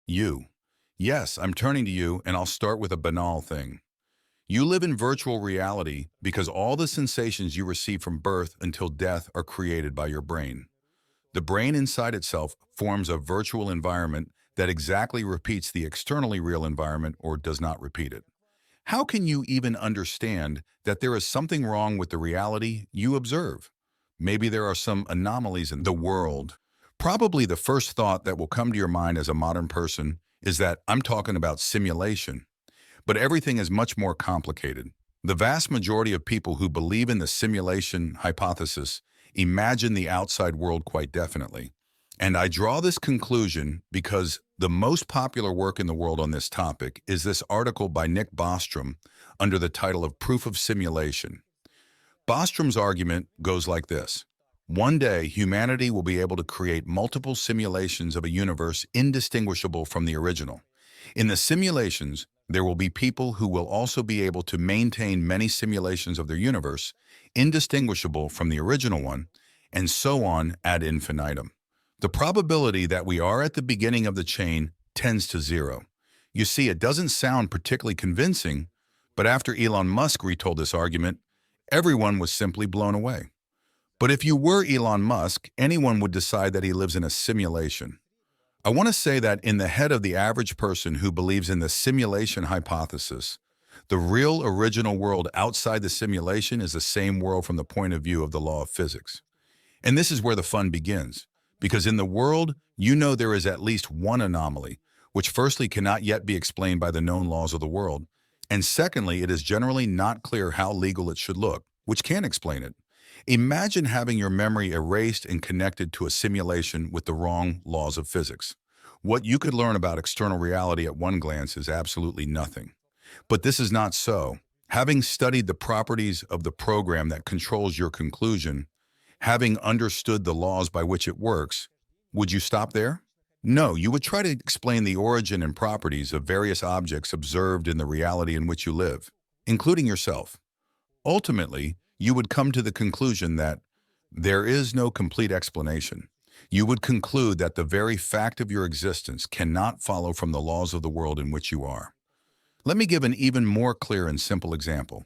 You. Yes, I'm turning to you, and I'll start with a banal thing. You live in virtual reality because all the sensations you receive from birth until death are created by your brain. The brain inside itself forms a virtual environment that exactly repeats the externally real environment or does not repeat it. How can you even understand that there is something wrong with the reality you observe? Maybe there are some anomalies in the world. Probably the first thought that will come to your mind as a modern person is that I'm talking about simulation. But everything is much more complicated. The vast majority of people who believe in the simulation hypothesis imagine the outside world quite definitely. And I draw this conclusion because the most popular work in the world on this topic is this article by Nick Bostrom under the title of Proof of Simulation. Bostrom's argument goes like this. One day, humanity will be able to create multiple simulations of a universe indistinguishable from the original. In the simulations, there will be people who will also be able to maintain many simulations of their universe, indistinguishable from the original one, and so on ad infinitum. The probability that we are at the beginning of the chain tends to zero. You see, it doesn't sound particularly convincing, but after Elon Musk retold this argument, everyone was simply blown away. But if you were Elon Musk, anyone would decide that he lives in a simulation. I want to say that in the head of the average person who believes in the simulation hypothesis, the real original world outside the simulation is the same world from the point of view of the law of physics. And this is where the fun begins, because in the world, you know there is at least one anomaly, which firstly cannot yet be explained by the known laws of the world, and secondly, it is generally not clear how legal it should look, which can explain it. Imagine having your memory erased and connected to a simulation with the wrong laws of physics. What you could learn about external reality at one glance is absolutely nothing. But this is not so. Having studied the properties of the program that controls your conclusion, having understood the laws by which it works, would you stop there? No, you would try to explain the origin and properties of various objects observed in the reality in which you live, including yourself. Ultimately, you would come to the conclusion that there is no complete explanation. You would conclude that the very fact of your existence cannot follow from the laws of the world in which you are. Let me give an even more clear and simple example.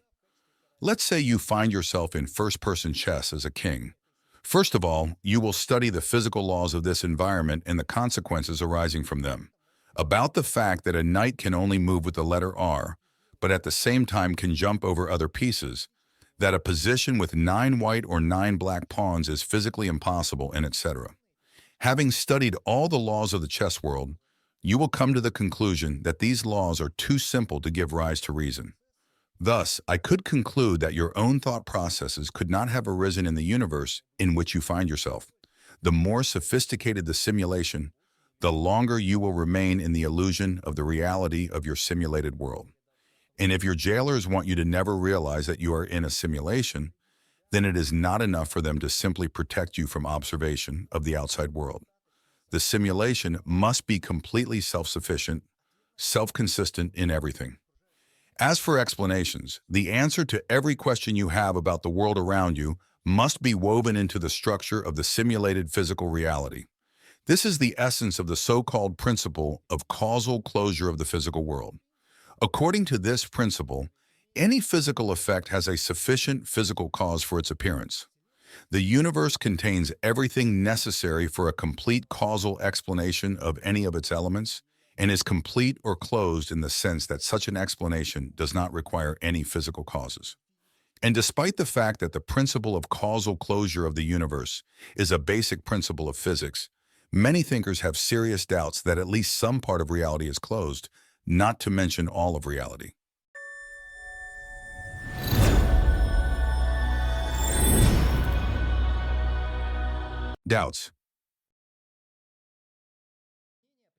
Let's say you find yourself in first-person chess as a king. First of all, you will study the physical laws of this environment and the consequences arising from them. About the fact that a knight can only move with the letter R, but at the same time can jump over other pieces, that a position with 9 white or 9 black pawns is physically impossible, and etc. Having studied all the laws of the chess world, you will come to the conclusion that these laws are too simple to give rise to reason. Thus, I could conclude that your own thought processes could not have arisen in the universe in which you find yourself. The more sophisticated the simulation, the longer you will remain in the illusion of the reality of your simulated world. And if your jailers want you to never realize that you are in a simulation, then it is not enough for them to simply protect you from observation of the outside world. The simulation must be completely self-sufficient, self-consistent in everything. As for explanations, the answer to every question you have about the world around you must be woven into the structure of the simulated physical reality. This is the essence of the so-called principle of causal closure of the physical world. According to this principle, any physical effect has a sufficient physical cause for its appearance. The universe contains everything necessary for a complete causal explanation of any of its elements, and is complete or closed in the sense that such an explanation does not require any physical causes. And despite the fact that the principle of causal closure of the universe is a basic principle of physics, many thinkers have serious doubts that at least some part of reality is closed, not to mention all of reality. Doubts.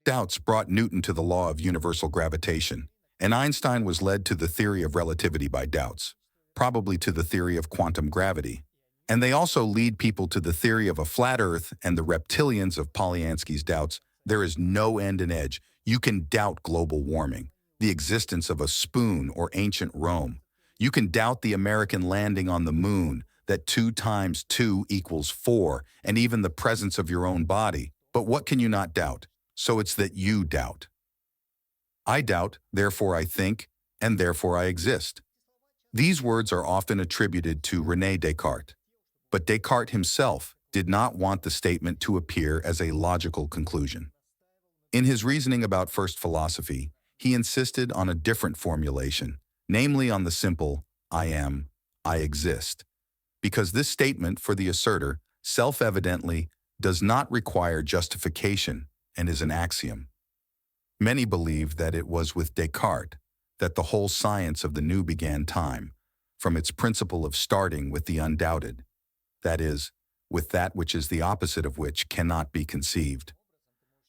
Doubts brought Newton to the law of universal gravitation, and Einstein was led to the theory of relativity by doubts, probably to the theory of quantum gravity. And they also lead people to the theory of a flat Earth and the reptilians of Polyansky's doubts. There is no end and edge. You can doubt global warming, the existence of a spoon or ancient Rome. You can doubt the American landing on the moon, that 2 times 2 equals 4, and even the presence of your own body. But what can you not doubt? So it's that you doubt. I doubt, therefore I think, and therefore I exist. These words are often attributed to René Descartes, but Descartes himself did not want the statement to appear as a logical conclusion. In his reasoning about first philosophy, he insisted on a different formulation, namely on the simple, I am, I exist, because this statement for the asserter self-evidently does not require justification and is an axiom. Many believe that it was with Descartes that the whole science of the new began time, from its principle of starting with the undoubted, that is, with that which is the opposite of which cannot be conceived.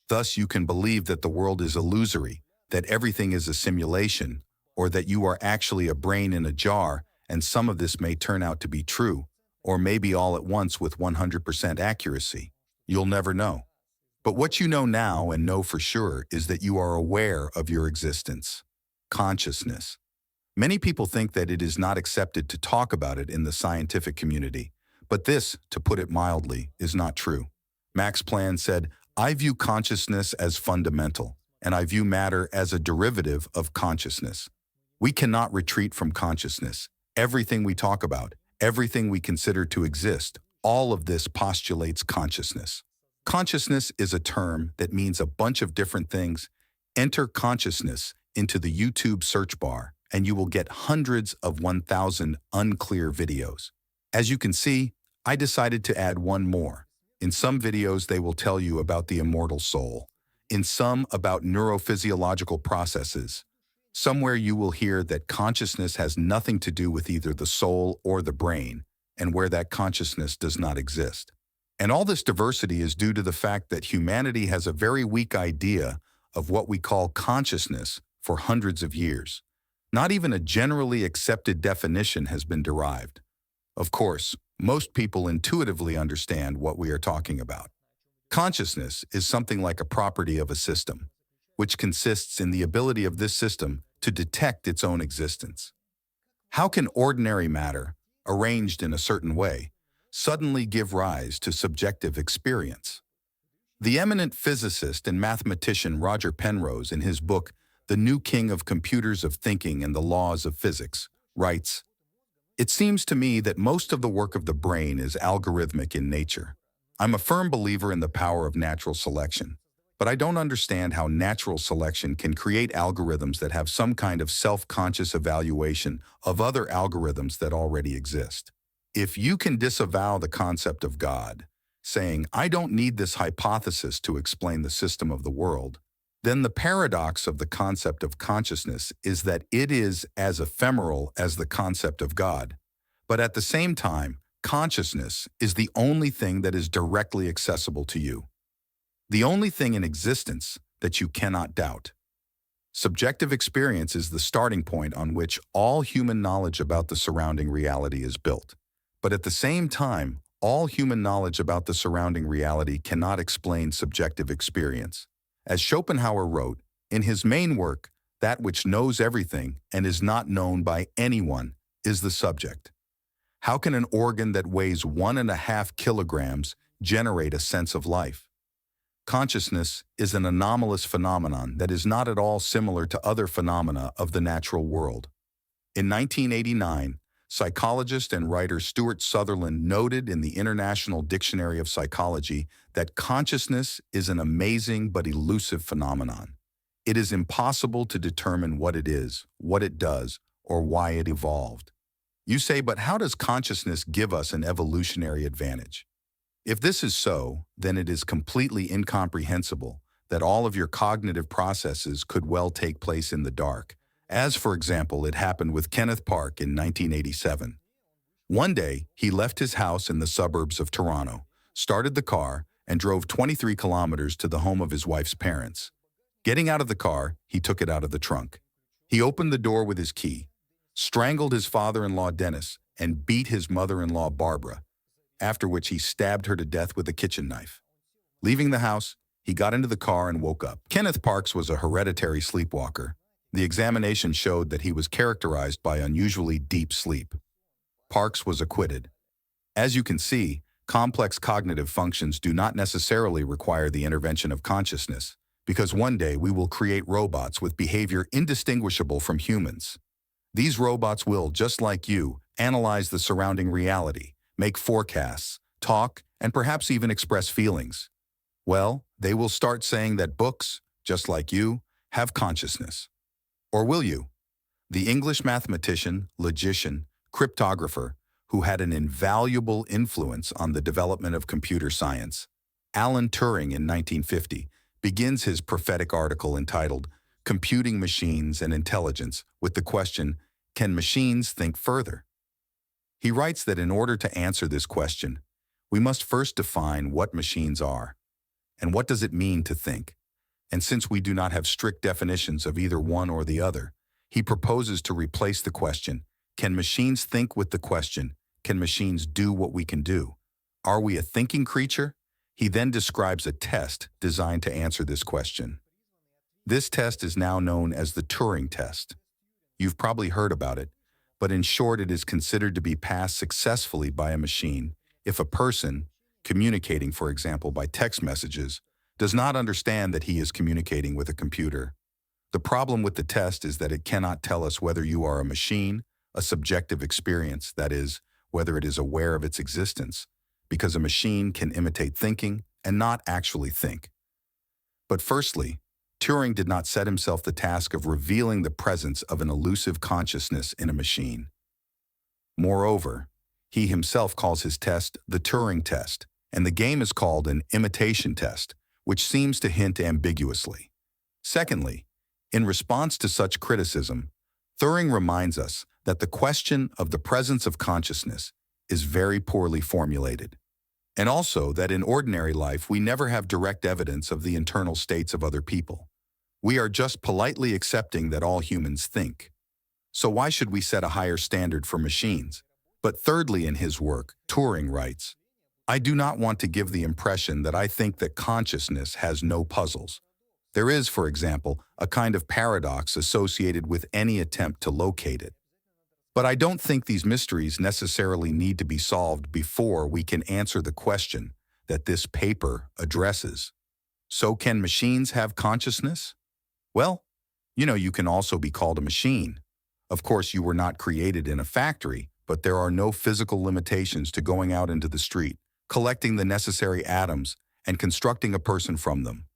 Thus you can believe that the world is illusory, that everything is a simulation, or that you are actually a brain in a jar, and some of this may turn out to be true, or maybe all at once with 100% accuracy. You'll never know. But what you know now and know for sure is that you are aware of your existence. Consciousness. Many people think that it is not accepted to talk about it in the scientific community, but this, to put it mildly, is not true. Max Planck said, I view consciousness as fundamental, and I view matter as a derivative of consciousness. We cannot retreat from consciousness. Everything we talk about, everything we consider to exist, all of this postulates consciousness. Consciousness is a term that means a bunch of different things. Enter consciousness into the YouTube search bar, and you will get hundreds of 1,000 unclear videos. As you can see, I decided to add one more. In some videos, they will tell you about the immortal soul. In some, about neurophysiological processes. Somewhere you will hear that consciousness has nothing to do with either the soul or the brain, and where that consciousness does not exist. And all this diversity is due to the fact that humanity has a very weak idea of what we call consciousness for hundreds of years. Not even a generally accepted definition has been derived. Of course, most people intuitively understand what we are talking about. Consciousness is something like a property of a system, which consists in the ability of this system to detect its own existence. How can ordinary matter, arranged in a certain way, suddenly give rise to subjective experience? The eminent physicist and mathematician Roger Penrose, in his book, The New King of Computers of Thinking and the Laws of Physics, writes, it seems to me that most of the work of the brain is algorithmic in nature. I'm a firm believer in the power of natural selection, but I don't understand how natural selection can create algorithms that have some kind of self-conscious evaluation of other algorithms that already exist. If you can disavow the concept of God, saying, I don't need this hypothesis to explain the system of the world, then the paradox of the concept of consciousness is that it is as ephemeral as the concept of God. But at the same time, consciousness is the only thing that is directly accessible to you. The only thing in existence that you cannot doubt. Subjective experience is the starting point on which all human knowledge about the surrounding reality is built. But at the same time, all human knowledge about the surrounding reality cannot explain subjective experience. As Schopenhauer wrote, in his main work, that which knows everything and is not known by anyone is the subject. How can an organ that weighs 1.5 kilograms generate a sense of life? Consciousness is an anomalous phenomenon that is not at all similar to other phenomena of the natural world. In 1989, psychologist and writer Stuart Sutherland noted in the International Dictionary of Psychology that consciousness is an amazing but elusive phenomenon. It is impossible to determine what it is, what it does, or why it evolved. You say, but how does consciousness give us an evolutionary advantage? If this is so, then it is completely incomprehensible that all of your cognitive processes could well take place in the dark, as, for example, it happened with Kenneth Park in 1987. One day, he left his house in the suburbs of Toronto, started the car, and drove 23 kilometers to the home of his wife's parents. Getting out of the car, he took it out of the trunk. He opened the door with his key, strangled his father-in-law Dennis, and beat his mother-in-law Barbara, after which he stabbed her to death with a kitchen knife. Leaving the house, he got into the car and woke up. Kenneth Parks was a hereditary sleepwalker. The examination showed that he was characterized by unusually deep sleep. Parks was acquitted. As you can see, complex cognitive functions do not necessarily require the intervention of consciousness, because one day we will create robots with behavior indistinguishable from humans. These robots will, just like you, analyze the surrounding reality, make forecasts, talk, and perhaps even express feelings. Well, they will start saying that books, just like you, have consciousness. Or will you? The English mathematician, logician, cryptographer, who had an invaluable influence on the development of computer science, Alan Turing in 1950, begins his prophetic article entitled Computing Machines and Intelligence with the question, can machines think further? He writes that in order to answer this question, we must first define what machines are, and what does it mean to think. And since we do not have strict definitions of either one or the other, he proposes to replace the question, can machines think, with the question, can machines do what we can do? Are we a thinking creature? He then describes a test designed to answer this question. This test is now known as the Turing test. You've probably heard about it, but in short, it is considered to be passed successfully by a machine if a person, communicating, for example, by text messages, does not understand that he is communicating with a computer. The problem with the test is that it cannot tell us whether you are a machine, a subjective experience, that is, whether it is aware of its existence, because a machine can imitate thinking and not actually think. But firstly, Turing did not set himself the task of revealing the presence of an elusive consciousness in a machine. Moreover, he himself calls his test the Turing test, and the game is called an imitation test, which seems to hint ambiguously. Secondly, in response to such criticism, Turing reminds us that the question of the presence of consciousness is very poorly formulated, and also that in ordinary life we never have direct evidence of the internal states of other people. We are just politely accepting that all humans think. So why should we set a higher standard for machines? But thirdly, in his work, Turing writes, I do not want to give the impression that I think that consciousness has no puzzles. There is, for example, a kind of paradox associated with any attempt to locate it. But I don't think these mysteries necessarily need to be solved before we can answer the question that this paper addresses. So can machines have consciousness? Well, you can also be called a machine. Of course, you were not created in a factory, but there are no physical limitations to going out into the street, collecting the necessary atoms, and constructing a person from them.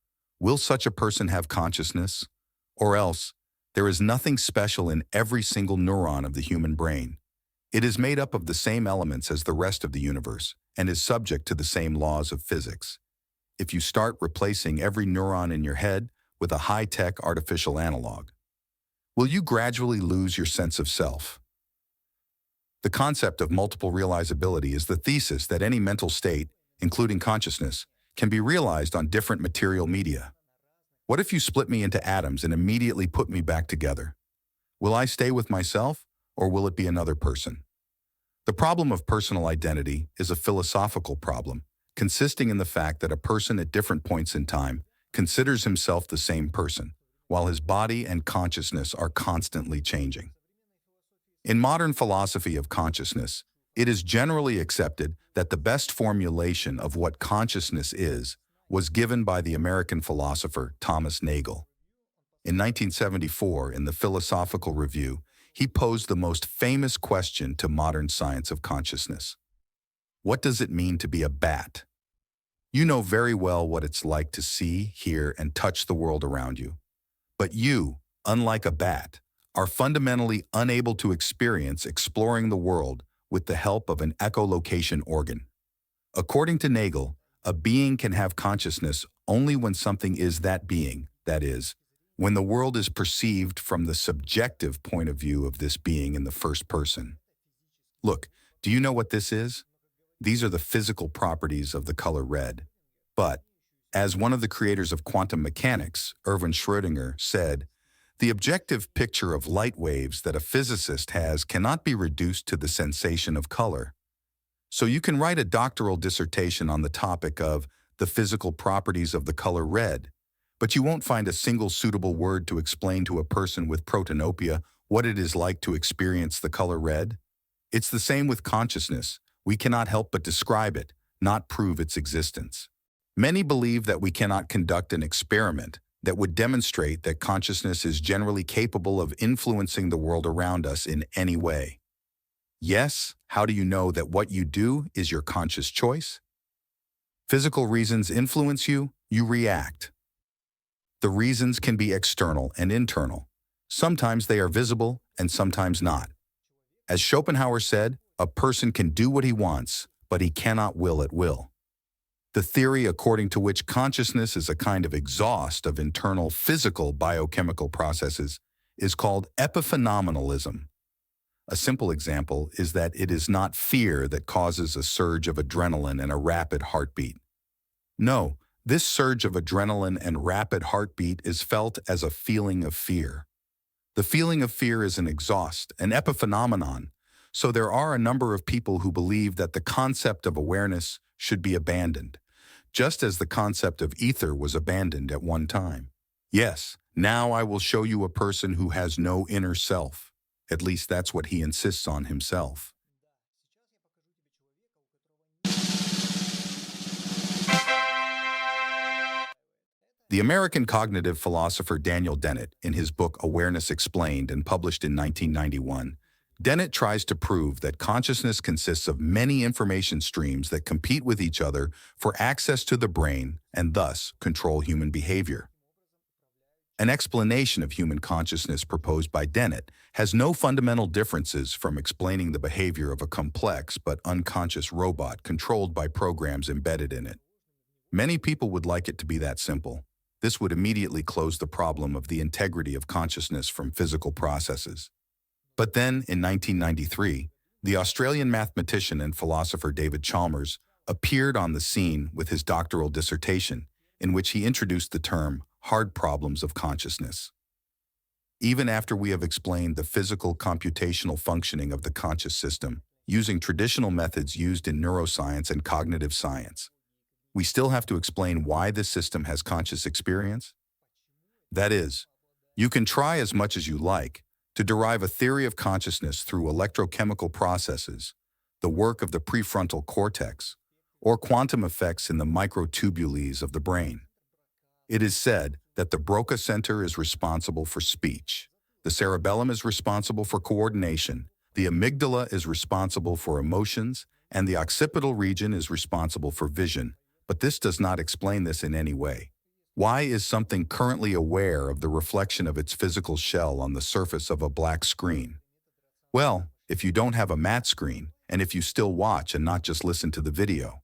Will such a person have consciousness? Or else, there is nothing special in every single neuron of the human brain. It is made up of the same elements as the rest of the universe and is subject to the same laws of physics. If you start replacing every neuron in your head with a high-tech artificial analog, will you gradually lose your sense of self? The concept of multiple realizability is the thesis that any mental state, including consciousness, can be realized on different material media. What if you split me into atoms and immediately put me back together? Will I stay with myself, or will it be another person? The problem of personal identity is a philosophical problem, consisting in the fact that a person at different points in time considers himself the same person, while his body and consciousness are constantly changing. In modern philosophy of consciousness, it is generally accepted that the best formulation of what consciousness is was given by the American philosopher Thomas Nagel. In 1974, in the Philosophical Review, he posed the most famous question to modern science of consciousness. What does it mean to be a bat? You know very well what it's like to see, hear, and touch the world around you. But you, unlike a bat, are fundamentally unable to experience exploring the world with the help of an echolocation organ. According to Nagel, a being can have consciousness only when something is that being, that is, when the world is perceived from the subjective point of view of this being in the first person. Look, do you know what this is? These are the physical properties of the color red. But, as one of the creators of quantum mechanics, Erwin Schrödinger, said, the objective picture of light waves that a physicist has cannot be reduced to the sensation of color. So you can write a doctoral dissertation on the topic of the physical properties of the color red, but you won't find a single suitable word to explain to a person with protanopia what it is like to experience the color red. It's the same with consciousness. We cannot help but describe it, not prove its existence. Many believe that we cannot conduct an experiment, that would demonstrate that consciousness is generally capable of influencing the world around us in any way. Yes, how do you know that what you do is your conscious choice? Physical reasons influence you, you react. The reasons can be external and internal. Sometimes they are visible and sometimes not. As Schopenhauer said, a person can do what he wants, but he cannot will at will. The theory according to which consciousness is a kind of exhaust of internal physical biochemical processes is called epiphenomenalism. A simple example is that it is not fear that causes a surge of adrenaline and a rapid heartbeat. No, this surge of adrenaline and rapid heartbeat is felt as a feeling of fear. The feeling of fear is an exhaust, an epiphenomenon, so there are a number of people who believe that the concept of awareness should be abandoned, just as the concept of ether was abandoned at one time. Yes, now I will show you a person who has no inner self. At least that's what he insists on himself. The American cognitive philosopher Daniel Dennett, in his book Awareness Explained and published in 1991, Dennett tries to prove that consciousness consists of many information streams that compete with each other for access to the brain and thus control human behavior. An explanation of human consciousness proposed by Dennett has no fundamental differences from explaining the behavior of a complex but unconscious robot controlled by programs embedded in it. Many people would like it to be that simple. This would immediately close the problem of the integrity of consciousness from physical processes. But then, in 1993, the Australian mathematician and philosopher David Chalmers appeared on the scene with his doctoral dissertation, in which he introduced the term hard problems of consciousness. Even after we have explained the physical computational functioning of the conscious system, using traditional methods used in neuroscience and cognitive science, we still have to explain why this system has conscious experience. That is, you can try as much as you like to derive a theory of consciousness through electrochemical processes, the work of the prefrontal cortex, or quantum effects in the microtubules of the brain. It is said that the Broca center is responsible for speech, the cerebellum is responsible for coordination, the amygdala is responsible for emotions, and the occipital region is responsible for vision. But this does not explain this in any way. Why is something currently aware of the reflection of its physical shell on the surface of a black screen? Well, if you don't have a matte screen, and if you still watch and not just listen to the video.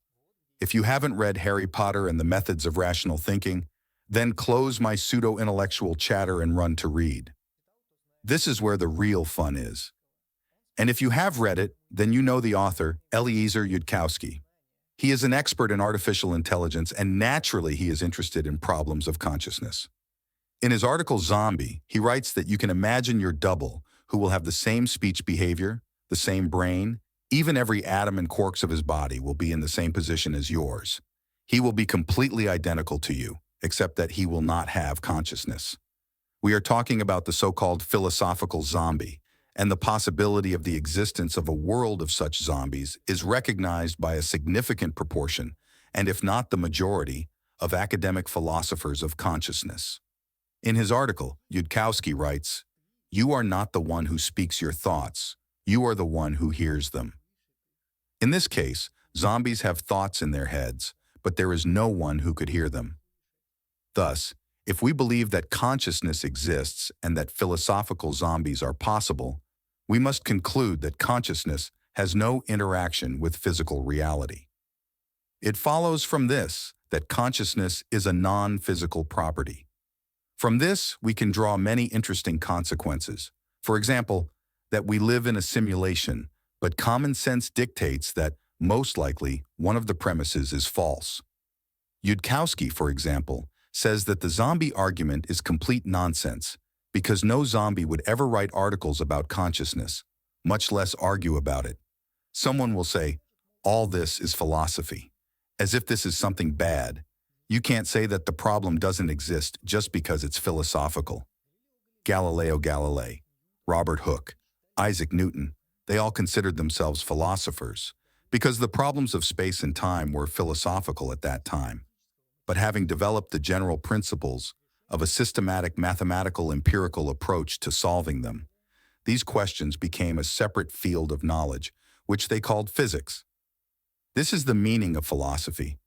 If you haven't read Harry Potter and the Methods of Rational Thinking, then close my pseudo-intellectual chatter and run to read. This is where the real fun is. And if you have read it, then you know the author, Eliezer Yudkowsky. He is an expert in artificial intelligence, and naturally he is interested in problems of consciousness. In his article Zombie, he writes that you can imagine your double, who will have the same speech behavior, the same brain, even every atom and quarks of his body will be in the same position as yours. He will be completely identical to you, except that he will not have consciousness. We are talking about the so-called philosophical zombie, and the possibility of the existence of a world of such zombies is recognized by a significant proportion, and if not the majority, of academic philosophers of consciousness. In his article, Yudkowsky writes, "You are not the one who speaks your thoughts, you are the one who hears them." In this case, zombies have thoughts in their heads, but there is no one who could hear them. Thus, if we believe that consciousness exists and that philosophical zombies are possible, we must conclude that consciousness has no interaction with physical reality. It follows from this that consciousness is a non-physical property. From this, we can draw many interesting consequences. For example, that we live in a simulation, but common sense dictates that, most likely, one of the premises is false. Yudkowsky, for example, says that the zombie argument is complete nonsense because no zombie would ever write articles about consciousness, much less argue about it. Someone will say, all this is philosophy, as if this is something bad. You can't say that the problem doesn't exist just because it's philosophical. Galileo Galilei, Robert Hooke, Isaac Newton, they all considered themselves philosophers because the problems of space and time were philosophical at that time. But having developed the general principles of a systematic mathematical empirical approach to solving them. These questions became a separate field of knowledge, which they called physics. This is the meaning of philosophy.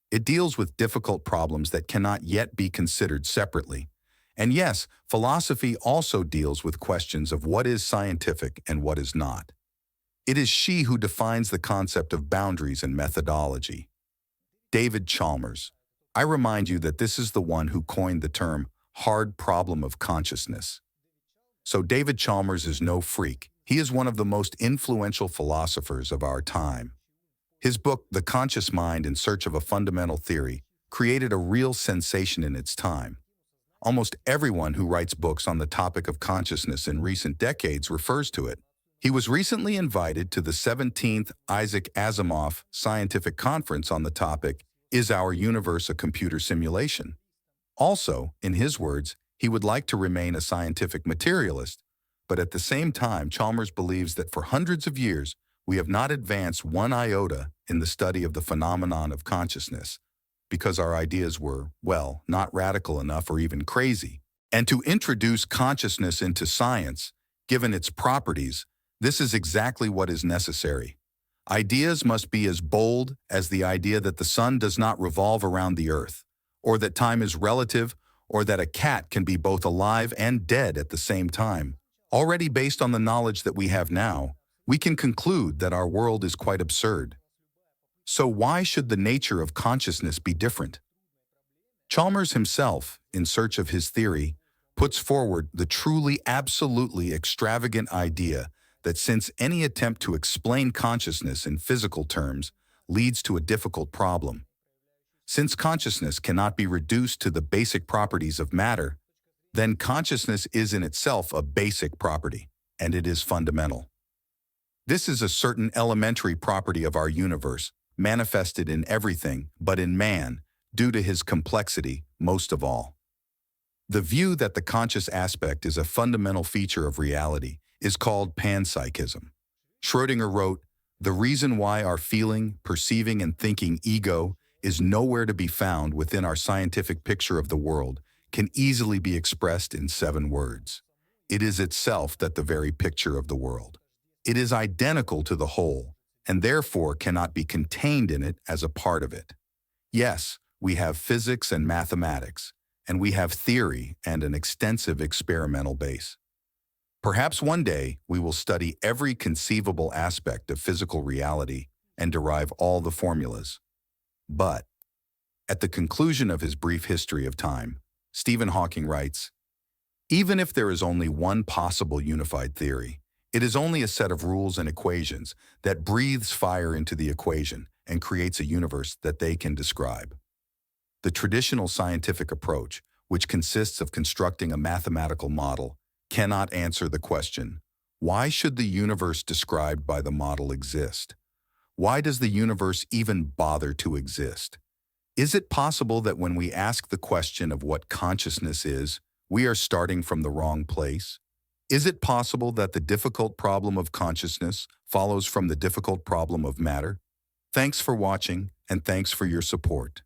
It deals with difficult problems that cannot yet be considered separately. And yes, philosophy also deals with questions of what is scientific and what is not. It is she who defines the concept of boundaries and methodology. David Chalmers. I remind you that this is the one who coined the term hard problem of consciousness. So David Chalmers is no freak. He is one of the most influential philosophers of our time. His book, The Conscious Mind in Search of a Fundamental Theory, created a real sensation in its time. Almost everyone who writes books on the topic of consciousness in recent decades refers to it. He was recently invited to the 17th Isaac Asimov Scientific Conference on the topic, Is Our Universe a Computer Simulation? Also, in his words, he would like to remain a scientific materialist, but at the same time, Chalmers believes that for hundreds of years, we have not advanced one iota in the study of the phenomenon of consciousness, because our ideas were, well, not radical enough or even crazy. And to introduce consciousness into science, given its properties, this is exactly what is necessary. Ideas must be as bold as the idea that the sun does not revolve around the earth, or that time is relative, or that a cat can be both alive and dead at the same time. Already based on the knowledge that we have now, we can conclude that our world is quite absurd. So why should the nature of consciousness be different? Chalmers himself, in search of his theory, puts forward the truly absolutely extravagant idea that since any attempt to explain consciousness in physical terms leads to a difficult problem, since consciousness cannot be reduced to the basic properties of matter, then consciousness is in itself a basic property, and it is fundamental. This is a certain elementary property of our universe, manifested in everything but in man, due to his complexity most of all. The view that the conscious aspect is a fundamental feature of reality is called panpsychism. Schrödinger wrote, "The reason why our feeling, perceiving, and thinking ego is nowhere to be found within our scientific picture of the world can easily be expressed in 7 words. It is itself that the very picture of the world. It is identical to the whole, and therefore cannot be contained in it as a part of it. Yes, we have physics and mathematics, and we have theory and an extensive experimental base. Perhaps one day we will study every conceivable aspect of physical reality and derive all the formulas. But, at the conclusion of his brief history of time, Stephen Hawking writes, even if there is only one possible unified theory, it is only a set of rules and equations that breathes fire into the equation and creates a universe that they can describe. The traditional scientific approach, which consists of constructing a mathematical model, cannot answer the question, why should the universe described by the model exist? Why does the universe even bother to exist? Is it possible that when we ask the question of what consciousness is, we are starting from the wrong place? Is it possible that the difficult problem of consciousness follows from the difficult problem of matter? Thanks for watching, and thanks for your support.